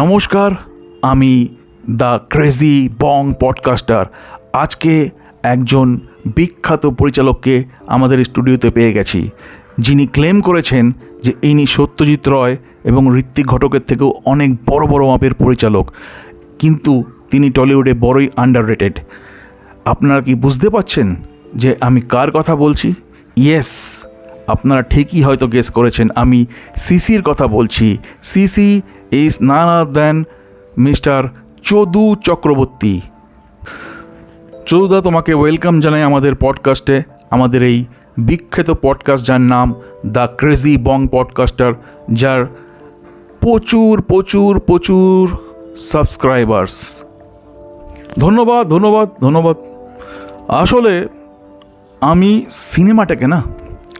নমস্কার, আমি the crazy Bong podcaster আজকে একজন বিখ্যাত পরিচালককে আমাদের স্টুডিওতে পেয়ে গেছি, যিনি ক্লেম করেছেন যে ইনি সত্যজিৎ রয় এবং ঋত্বিক ঘটকের থেকেও অনেক বড় বড় মাপের পরিচালক, কিন্তু তিনি টলিউডে বড়ই আন্ডাররেটেড। আপনারা কি বুঝতে পারছেন যে আমি কার কথা বলছি? ইয়েস, আপনারা ঠিকই হয়তো গেস করেছেন, আমি সিসির কথা বলছি। CC is none other than mister Chodu Chakraborty. চদুদা, তোমাকে ওয়েলকাম জানাই আমাদের পডকাস্টে, আমাদের এই বিখ্যাত পডকাস্ট যার নাম দ্য ক্রেজি বং পডকাস্টার, যার প্রচুর প্রচুর প্রচুর সাবস্ক্রাইবার্স। ধন্যবাদ ধন্যবাদ ধন্যবাদ। আসলে আমি সিনেমাটাকে না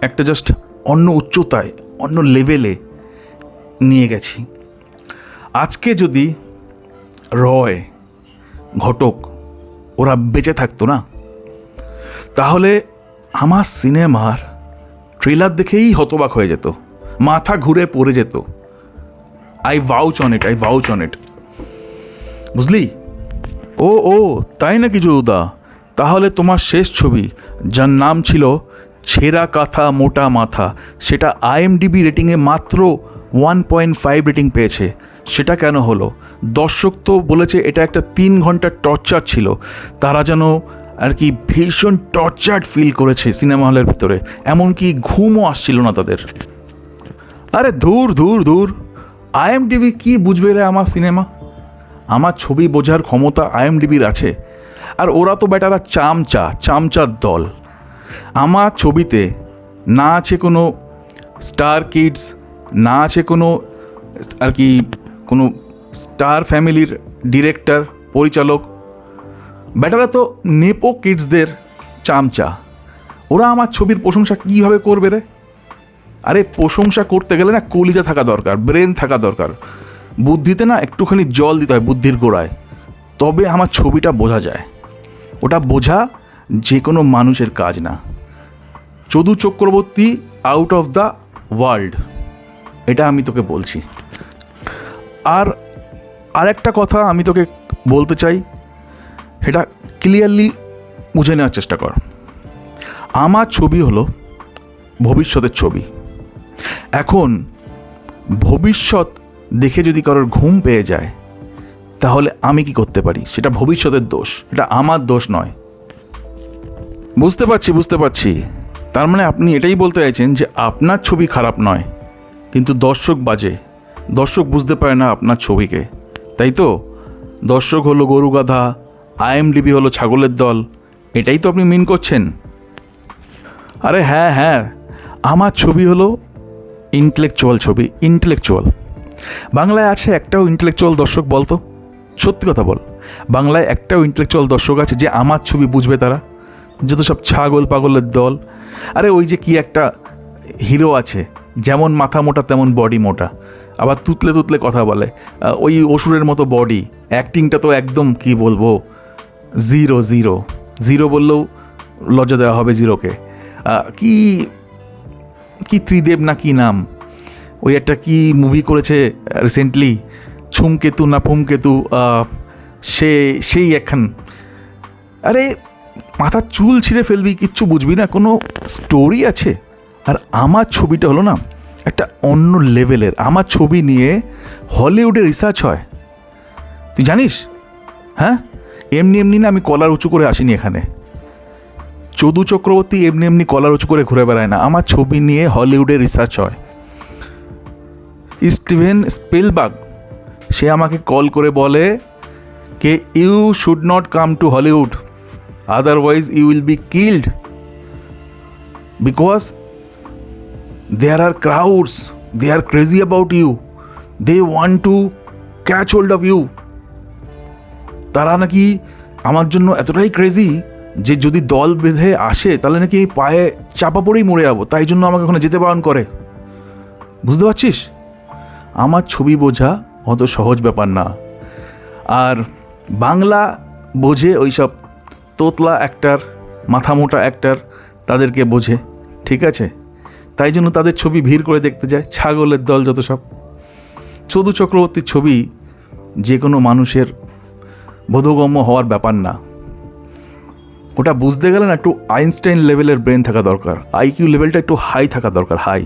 একটা জাস্ট অন্য উচ্চতায়, অন্য লেভেলে নিয়ে গেছি। আজকে যদি রয়, ঘটক ওরা বেঁচে থাকতো না, তাহলে আমার সিনেমার ট্রেলার দেখেই হতবাক হয়ে যেত, মাথা ঘুরে পড়ে যেত। I ভাউচ on it. বুঝলি? ও তাই নাকি জুদা? তাহলে তোমার শেষ ছবি, যার নাম ছিল ছেঁড়া কাঁথা মোটা মাথা, সেটা IMDb রেটিংয়ে মাত্র 1.5 রেটিং পেয়েছে। সেটা কেন হলো? দর্শক তো বলেছে এটা একটা 3 ঘন্টার টর্চার ছিল, তারা যেন আর কি ভীষণ টর্চার্ড ফিল করেছে সিনেমা হলের ভিতরে, এমনকি ঘুমও আসছিল না তাদের। আরে দূর, IMDb কি বুঝবে রে আমার সিনেমা? আমার ছবি বোঝার ক্ষমতা IMDbর আছে, আর ওরা তো বেটারা চামচার দল। আমার ছবিতে না আছে কোনো স্টার কিডস, না আছে কোনো আর কি কোনো স্টার ফ্যামিলির ডিরেক্টর পরিচালক, বেটারা তো নেপো কিডসদের চামচা। ওরা আমার ছবির প্রশংসা কীভাবে করবে রে? আরে প্রশংসা করতে গেলে না কলিজা থাকা দরকার, ব্রেন থাকা দরকার, বুদ্ধিতে না একটুখানি জল দিতে হয় বুদ্ধির গোড়ায়, তবে আমার ছবিটা বোঝা যায়। ওটা বোঝা যে কোনো মানুষের কাজ না। Chodu Chakraborty out of the world, এটা আমি তোকে বলছি। আর একটা কথা আমি তোকে বলতে চাই, সেটা ক্লিয়ারলি বুঝে নেওয়ার চেষ্টা কর। আমার ছবি হলো ভবিষ্যতের ছবি। এখন ভবিষ্যৎ দেখে যদি কারোর ঘুম পেয়ে যায়, তাহলে আমি কি করতে পারি? সেটা ভবিষ্যতের দোষ, এটা আমার দোষ নয়। বুঝতে পারছি। তার মানে আপনি এটাই বলতে চাইছেন যে আপনার ছবি খারাপ নয়, কিন্তু দর্শক বাজে, দর্শক বুঝতে পারে না আপনার ছবিকে, তাই তো? দর্শক হলো গরু গাধা, IMDb হলো ছাগলের দল, এটাই তো আপনি মিন করছেন। আরে হ্যাঁ, আমার ছবি হলো ইন্টেলেকচুয়াল ছবি, ইন্টেলেকচুয়াল। বাংলায় আছে একটাও ইন্টেলেকচুয়াল দর্শক? বলতো, সত্যি কথা বল, বাংলায় একটাও ইন্টেলেকচুয়াল দর্শক আছে যে আমার ছবি বুঝবে? তারা যত সব ছাগল পাগলের দল। আরে ওই যে কি একটা হিরো আছে, যেমন মাথা মোটা তেমন বডি মোটা, আবার তুতলে কথা বলে, ওই অসুরের মতো বডি, অ্যাক্টিংটা তো একদম কি বলবো, জিরো বললেও লজ্জা দেওয়া হবে জিরোকে। কি ত্রিদেব না কি নাম, ওই একটা কি মুভি করেছে রিসেন্টলি, ছুমকেতু না ফুমকেতু, সেই এখন। আরে মাথার চুল ছিঁড়ে ফেলবি, কিচ্ছু বুঝবি না, কোনো স্টোরি আছে? আর আমার ছবিটা হলো না একটা অন্য লেভেলের। আমার ছবি নিয়ে হলিউডে রিসার্চ হয়, তুই জানিস? হ্যাঁ, এমনি না আমি কলার উঁচু করে আসিনি এখানে। চদু চক্রবর্তী এমনি কলার উঁচু করে ঘুরে বেড়ায় না, আমার ছবি নিয়ে হলিউডে রিসার্চ হয়। স্টিভেন স্পিলবার্গ সে আমাকে কল করে বলে কে you should not come to Hollywood, otherwise you will be killed, because there are crowds, they are crazy about you, they want to catch hold of you. তারা নাকি আমার জন্য এতটাই ক্রেজি যে যদি দল বেঁধে আসে তাহলে নাকি আমি পায়ে চাপা পড়েই মরে যাবো, তাই জন্য আমাকে ওখানে যেতে বারণ করে। বুঝতে পারছিস? আমার ছবি বোঝা অত সহজ ব্যাপার না। আর বাংলা বোঝে ওইসব তোতলা অ্যাক্টার, মাথা মোটা অ্যাক্টার, তাদেরকে বোঝে, ঠিক আছে? তাই জন্য তাদের ছবি ভিড় করে দেখতে যায় ছাগলের দল যত সব। চদু চক্রবর্তীর ছবি যে কোনো মানুষের বোধগম্য হওয়ার ব্যাপার না। ওটা বুঝতে গেলে না একটু আইনস্টাইন লেভেলের ব্রেন থাকা দরকার, আইকিউ লেভেলটা একটু হাই থাকা দরকার, হাই।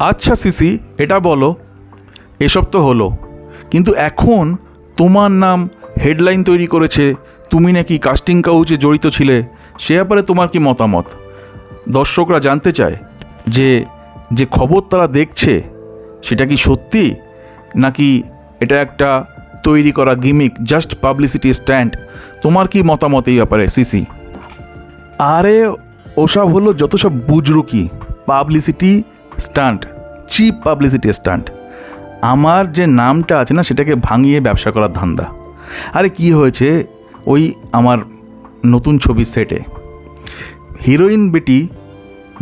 আচ্ছা সিসি, এটা বলো, এসব তো হলো, কিন্তু এখন তোমার নাম হেডলাইন তৈরি করেছে, তুমি নাকি কাস্টিং কাউচে জড়িত ছিলে, সে ব্যাপারে তোমার কি মতামত? দর্শকরা জানতে চায় যে যে খবর তারা দেখছে সেটা কি সত্যি, নাকি এটা একটা তৈরি করা গিমিক, জাস্ট পাবলিসিটি স্ট্যান্ড? তোমার কি মতামত এই ব্যাপারে সিসি? আরে ওসব হলো যত সব বুজরুকি publicity stunt, cheap publicity stunt. আমার যে নামটা আছে না, সেটাকে ভাঙিয়ে ব্যবসা করার ধান্দা। আরে কি হয়েছে, ওই আমার নতুন ছবির সেটে হিরোইন বেটি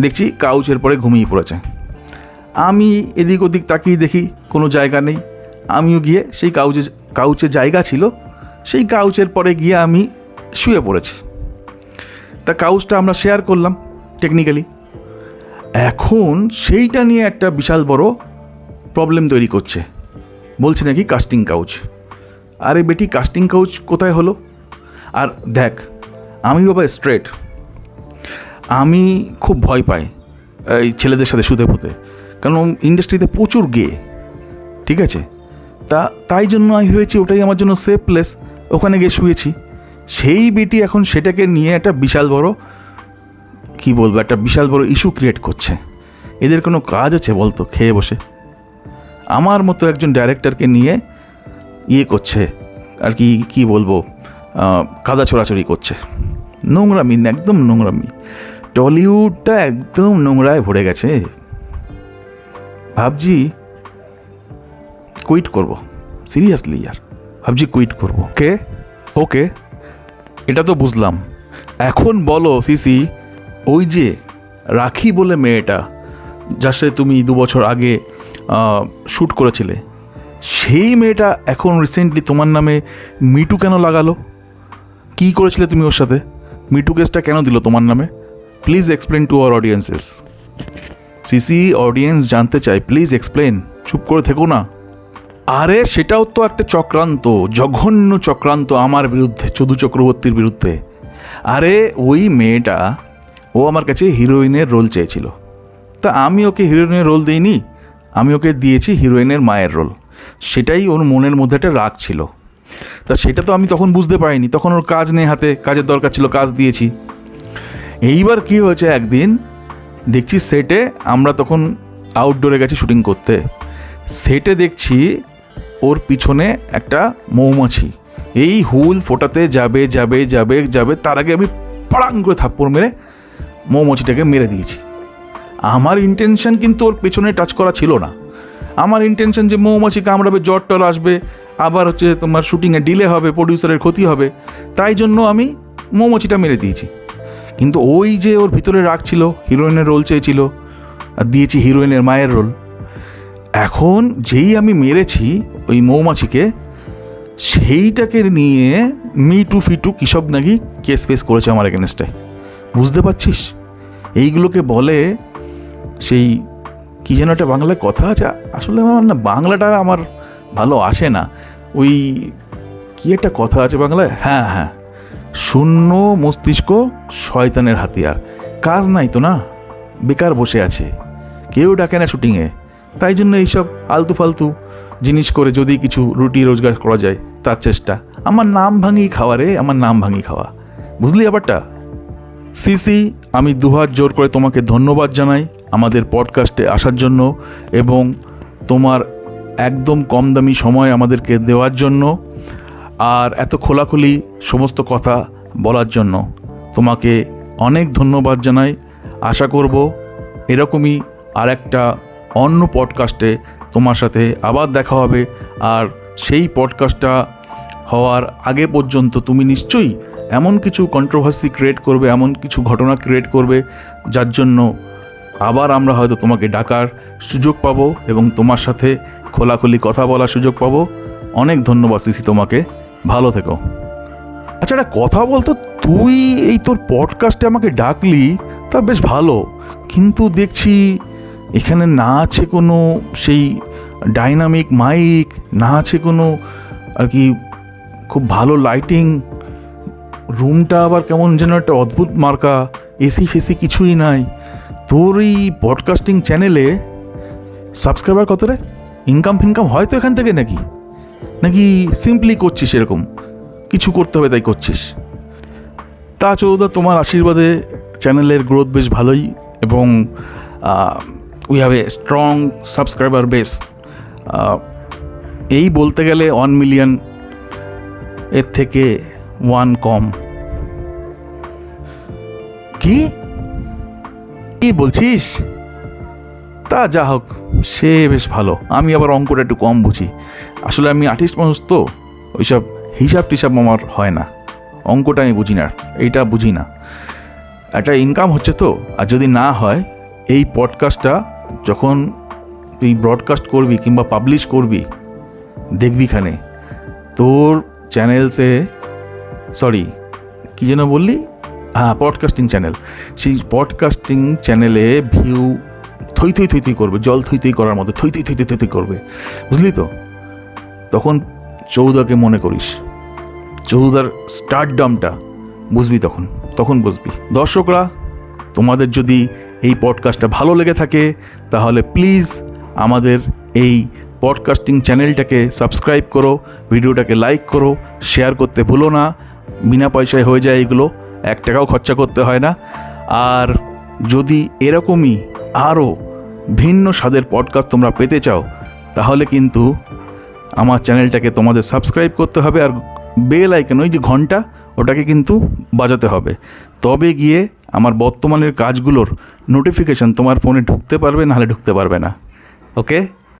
দেখছি কাউচের পরে ঘুমিয়ে পড়েছে। আমি এদিক ওদিক তাকিয়ে দেখি কোনো জায়গা নেই, আমিও গিয়ে সেই কাউচে জায়গা ছিল, সেই কাউচের পরে গিয়ে আমি শুয়ে পড়েছি। তা কাউচটা আমরা শেয়ার করলাম টেকনিক্যালি। এখন সেইটা নিয়ে একটা বিশাল বড় প্রবলেম তৈরি করছে, বলছে নাকি কাস্টিং কাউচ। আরে বেটি, কাস্টিং কাউচ কোথায় হলো? আর দেখ, আমি বাবা স্ট্রেট, আমি খুব ভয় পাই এই ছেলেদের সাথে শুতে ফুতে, কারণ ইন্ডাস্ট্রিতে প্রচুর গে, ঠিক আছে? তাই জন্য আমি হয়েছি ওটাই আমার জন্য সেফ প্লেস, ওখানে গিয়ে শুয়েছি। সেই বেটি এখন সেটাকে নিয়ে একটা বিশাল বড়, কি বলবো, একটা বিশাল বড় ইস্যু ক্রিয়েট করছে। এদের কোনো কাজ আছে বলতো খেয়ে বসে? আমার মতো একজন ডাইরেক্টরকে নিয়ে করছে আর কি বলবো, কাদা ছোড়াছড়ি করছে। নোংরামি, একদম নোংরামি। টলিউডটা একদম নোংরায় ভরে গেছে। ভাবছি কুইট করব, সিরিয়াসলি ইয়ার, ভাবছি কুইট করব। ওকে, এটা তো বুঝলাম। এখন বলো সিসি, ওই যে রাখি বলে মেয়েটা, যার সাথে তুমি 2 বছর আগে শ্যুট করেছিলে, সেই মেয়েটা এখন রিসেন্টলি তোমার নামে মিটু কেন লাগালো? কি করেছিলে তুমি ওর সাথে? মিটু কেসটা কেন দিল তোমার নামে? Please explain to our audiences. CC, audience জানতে চাই, প্লিজ এক্সপ্লেন, চুপ করে থেকো না। আরে সেটাও তো একটা চক্রান্ত, জঘন্য চক্রান্ত আমার বিরুদ্ধে, চদু চক্রবর্তীর বিরুদ্ধে। আরে ওই মেয়েটা, ও আমার কাছে হিরোইনের রোল চেয়েছিল, তা আমি ওকে হিরোইনের রোল দিইনি, আমি ওকে দিয়েছি হিরোইনের মায়ের রোল। সেটাই ওর মনের মধ্যে একটা রাগ ছিল। তা সেটা তো আমি তখন বুঝতে পারিনি, তখন ওর কাজ নেই হাতে, কাজের দরকার ছিল, কাজ দিয়েছি। এইবার কি হয়েছে, একদিন দেখছি সেটে, আমরা তখন আউটডোরে গেছি শুটিং করতে, সেটে দেখছি ওর পিছনে একটা মৌমাছি এই হুল ফোটাতে যাবে যাবে যাবে যাবে, তার আগে আমি পাড়াং করে থাপ্পড় মেরে মৌমাছিটাকে মেরে দিয়েছি। আমার ইন্টেনশন কিন্তু ওর পেছনে টাচ করা ছিল না। আমার ইন্টেনশন যে মৌমাছি কামড়াবে, জ্বর টর আসবে, আবার হচ্ছে তোমার শুটিংয়ে ডিলে হবে, প্রডিউসারের ক্ষতি হবে, তাই জন্য আমি মৌমাছিটা মেরে দিয়েছি। কিন্তু ওই যে ওর ভিতরে রাগ ছিল, হিরোইনের রোল চেয়েছিল, আর দিয়েছি হিরোইনের মায়ের রোল। এখন যেই আমি মেরেছি ওই মৌমাছিকে, সেইটাকে নিয়ে মিটু ফিটু কিসব নাকি কেস ফেস করেছে আমার এগেনস্টে। বুঝতে পারছিস? এইগুলোকে বলে সেই কী যেন একটা বাংলায় কথা আছে, আসলে আমার না বাংলাটা আমার ভালো আসে না, ওই কী একটা কথা আছে বাংলায়, হ্যাঁ, শূন্য মস্তিষ্ক শয়তানের হাতিয়ার। কাজ নাই তো না, বেকার বসে আছে, কেউ ডাকে না শুটিংয়ে, তাই জন্য এইসব আলতু ফালতু জিনিস করে যদি কিছু রুটি রোজগার করা যায় তার চেষ্টা। আমার নাম ভাঙিয়ে খাওয়া রে, আমার নাম ভাঙিয়ে খাওয়া, বুঝলি ব্যাপারটা? সিসি, আমি দুহাত জোর করে তোমাকে ধন্যবাদ জানাই আমাদের পডকাস্টে আসার জন্য, এবং তোমার একদম কম দামি সময় আমাদেরকে দেওয়ার জন্য, আর এত খোলাখুলি সমস্ত কথা বলার জন্য তোমাকে অনেক ধন্যবাদ জানাই। আশা করব এরকমই আর একটা অন্য পডকাস্টে তোমার সাথে আবার দেখা হবে, আর সেই পডকাস্টটা হওয়ার আগে পর্যন্ত তুমি নিশ্চয়ই এমন কিছু কন্ট্রোভার্সি ক্রিয়েট করবে, এমন কিছু ঘটনা ক্রিয়েট করবে, যার জন্য আবার আমরা হয়তো তোমাকে ডাকার সুযোগ পাবো এবং তোমার সাথে খোলাখুলি কথা বলার সুযোগ পাবো। অনেক ধন্যবাদ সিসি তোমাকে, ভালো থেকো। আচ্ছা, একটা কথা বলতো, তুই এই তোর পডকাস্টে আমাকে ডাকলি, তা বেশ ভালো, কিন্তু দেখছি এখানে না আছে কোনো সেই ডাইনামিক মাইক, না আছে কোনো আর কি খুব ভালো লাইটিং, রুমটা আবার কেমন যেন একটা অদ্ভুত মার্কা, এসি ফেসি কিছুই নাই। তোর এই পডকাস্টিং চ্যানেলে সাবস্ক্রাইবার কত রে? ইনকাম ফিনকাম হয় তো এখান থেকে নাকি নাকি সিম্পলি করছিস এরকম কিছু করতে হবে তাই করছিস? তা চৌদা, তোমার আশীর্বাদে চ্যানেলের গ্রোথ বেশ ভালোই, এবং we have a strong subscriber base. এই বলতে গেলে 1 মিলিয়ন এর থেকে 1 কম। কি কি বলছিস? তা যা হোক, সে বেশ ভালো। আমি আবার অঙ্কটা একটু কম বুঝি, আসলে আমি আর্টিস্ট মানুষ তো, ওইসব হিসাব টিসাব আমার হয় না, অঙ্কটা আমি বুঝি না, এইটা বুঝি না। একটা ইনকাম হচ্ছে তো, আর যদি না হয়, এই পডকাস্টটা যখন তুই ব্রডকাস্ট করবি কিংবা পাবলিশ করবি, দেখবিখানে তোর চ্যানেলসে, সরি কী যেন বললি, হ্যাঁ পডকাস্টিং চ্যানেল, সেই পডকাস্টিং চ্যানেলে ভিউ থই থই থই থই করবে, জল থই থই করার মতো থই থই থই থই থই করবে, বুঝলি তো? তখন চৌদাকে মনে করিস, চৌদার স্টারডমটা বুঝবি, তখন বুঝবি। দর্শকরা, তোমাদের যদি এই পডকাস্টটা ভালো লেগে থাকে তাহলে প্লিজ আমাদের এই পডকাস্টিং চ্যানেলটাকে সাবস্ক্রাইব করো, ভিডিওটাকে লাইক করো, শেয়ার করতে ভুলো না। বিনা পয়সায় হয়ে যায় এগুলো, 1 টাকাও খরচা করতে হয় না। আর যদি এরকমই আরও ভিন্ন স্বাদের পডকাস্ট তোমরা পেতে চাও তাহলে কিন্তু আমার চ্যানেলটাকে তোমাদের সাবস্ক্রাইব করতে হবে, আর বেল আইকন, ওই যে ঘন্টা, ওটাকে কিন্তু বাজাতে হবে। তবে গিয়ে আমার বর্তমানের কাজগুলোর নোটিফিকেশান তোমার ফোনে ঢুকতে পারবে, নাহলে ঢুকতে পারবে না। ওকে?